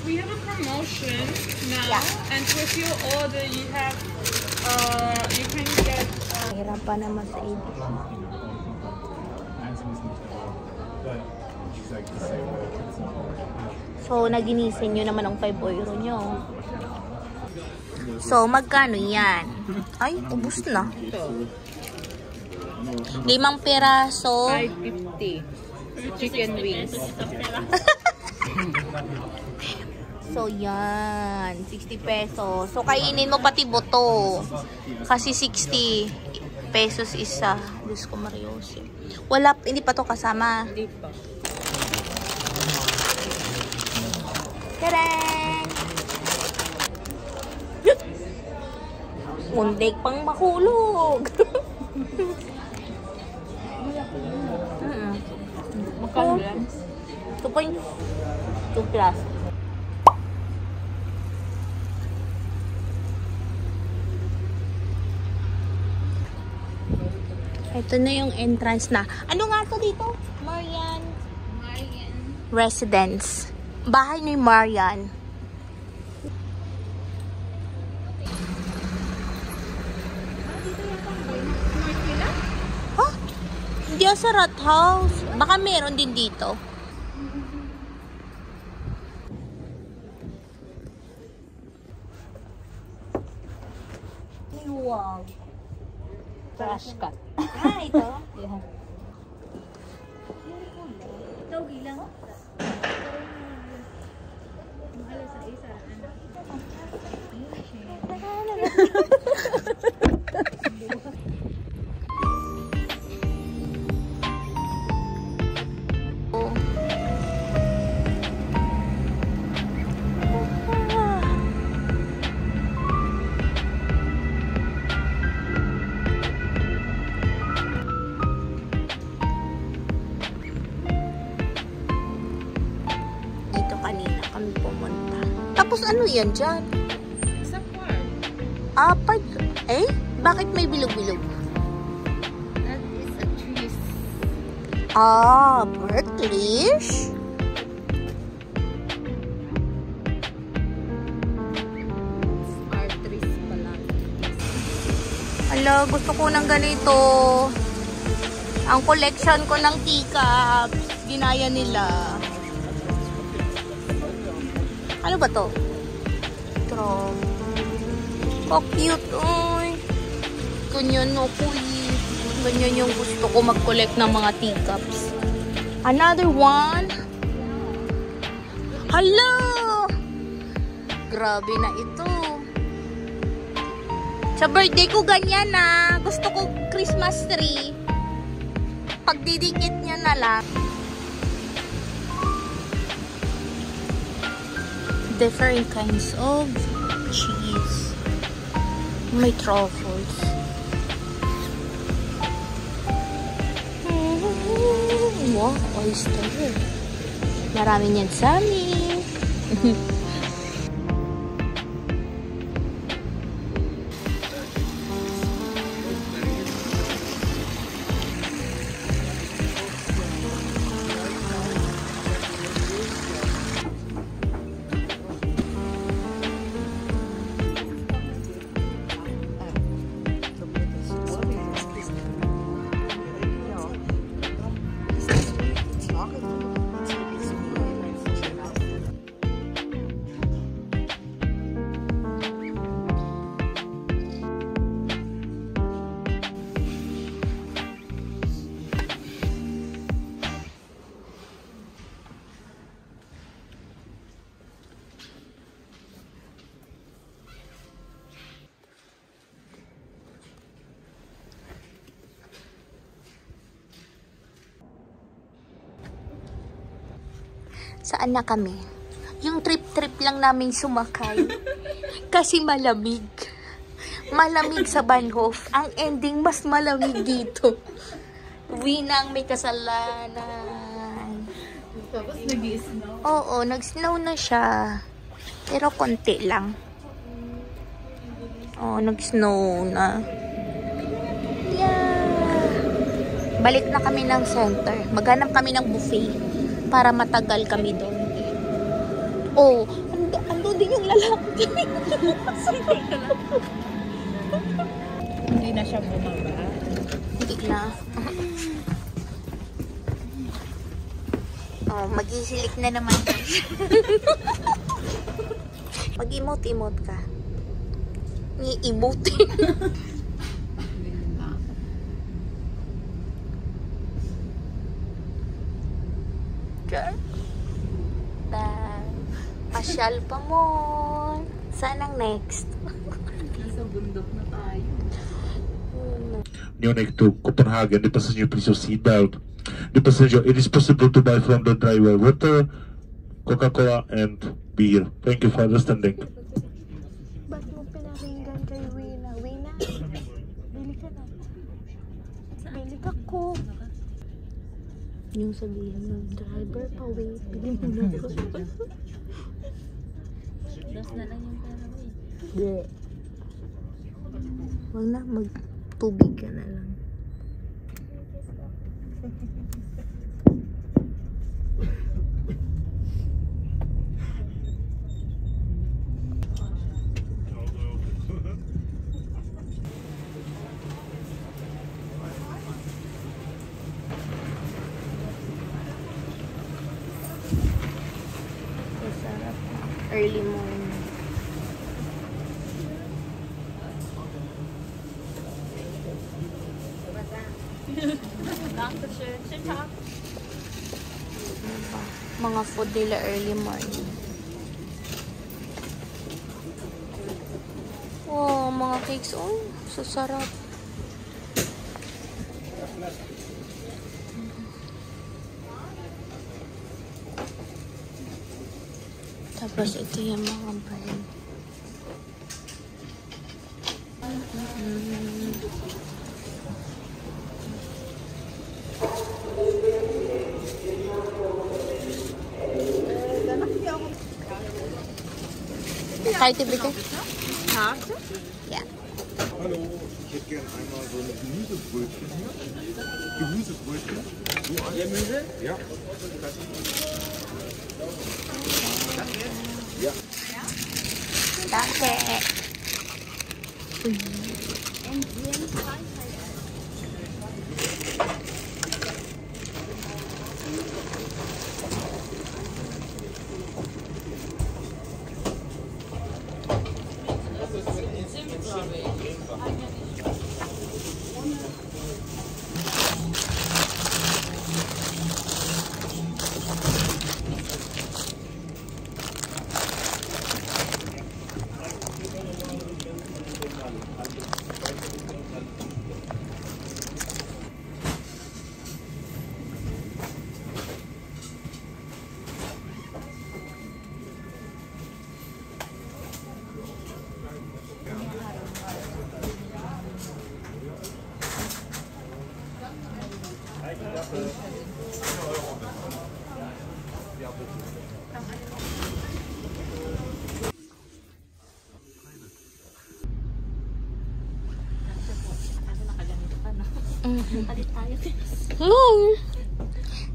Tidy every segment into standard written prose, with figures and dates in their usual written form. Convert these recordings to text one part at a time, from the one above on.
We have a promotion now, Yeah. and with your order, you have, you can get. Hirap pa naman sa ABC. So, naginisin nyo naman ang 5 euro nyo. So, magkano yan? Ay, ubus na. 5 peraso. 550 chicken wings. So, yan. 60 pesos. So, kainin mo pati buto. Kasi 60 pesos isa. Diyos ko, Mariose. Wala, hindi pa to kasama. Hindi pa. Tarang! Mundik pang mahulog. Magkano yan? 2.2 plus. Ito na yung entrance na. Ano nga to dito? Marian Residence. Bahay ni Marian. Huh? Hindi sa Rat House. Baka meron din dito. Wow. Trash cut. Ah, ito? Yeah. Ito, gilang. Tapos ano yan dyan? Sa farm. Ah, eh? Bakit may bilog-bilog? That is a trees. Ah, Berklish? Are trees pala. Ala, gusto ko ng ganito. Ang collection ko ng teacups. Ginaya nila. Ano ba to? Straw. Oh, cute. Ay. Ganyan ako eh. Ganyan yung gusto ko mag-collect ng mga teacups. Another one. Hala! Grabe na ito. Sa birthday ko ganyan na. Gusto ko Christmas tree. Pagdidikit niya na lang. Different kinds of cheese. May truffles. Wow, oyster. Marami niyan sa amin. Saan na kami? Yung trip-trip lang namin sumakay. Kasi malamig. Malamig sa Bahnhof. Ang ending, mas malamig dito. Winang may kasalanan. Tapos nag-i-snow. Oo, nag-snow na siya. Pero konti lang. Oo, nag-snow na. Yeah. Balik na kami ng center. Maghanap kami ng buffet para matagal kami doon. Oh, ano din yung lalaki. Hindi na siya bumaba. Hindi na. Oh, mag-isilik na naman. Mag-emote-emote ka. Ni-emote. Pasyal pa mo. Saan ang next? Nasa bundok na tayo. Munich to Copenhagen, the passenger please your seatbelt. The passenger, it is possible to buy from the driver water, Coca-Cola and beer. Thank you for understanding. Ba't mo pinakinggan kay Wina? Wina, bili ka na. Bili ka ko. Yung sabihin ng driver pa, wait, bili mo na ko. Das na lang yung pera mo eh. Hindi. Huwag na, magtubig ka na lang. Masarap. Early morning. Mga food nila early morning. Wow, mga cakes. Oh, sasarap. Tapos ito yung mga bread. Kahit ibigay? Ha? Yeah. Hallo, ich hätte gerne einmal so ein Gemüsebrötchen hier. Gemüsebrötchen. So ein Gemüse? Ja. Ja. Danke.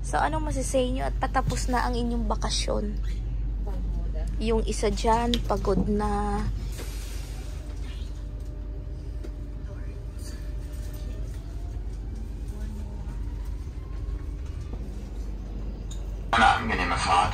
So, anong masisay nyo at patapos na ang inyong bakasyon? Yung isa dyan, pagod na. Eine angenehme Fahrt.